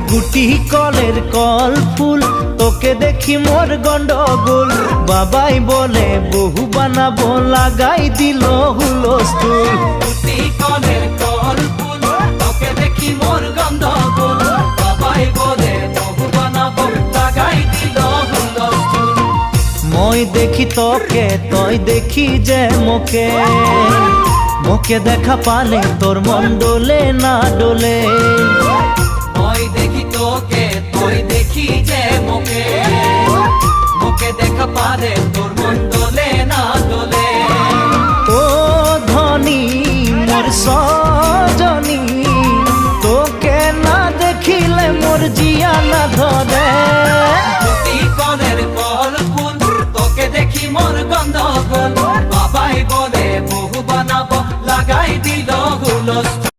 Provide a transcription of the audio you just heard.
গুটি কলের কল ফুল তোকে দেখি মোর গন্ডগোল বাবাই বলে বহু বানাবো লাগাই দিল হুলস্থুল গুটি কলের কল ফুল তোকে দেখি মোর গন্ডগোল বাবাই বলে বহু বানাবো লাগাই দিল হুলস্থুল মই দেখি তোকে তই দেখি যে মোকে মোকে দেখা পালে তোর মন ডোলে না ডোলে মই দেখি তোকে তুই দেখি যে মোকে মোকে দেখা পারে তোর মন দোলে না দোলে ও ধনী মোর সজনী তোকে না দেখিলে মোর জিয়া না ধরে গুটি কলের কল ফুল তোকে দেখি মোর গন্ডগোল বাবাই বলে বহু বানাবো লাগাই দিল হুলস্থুল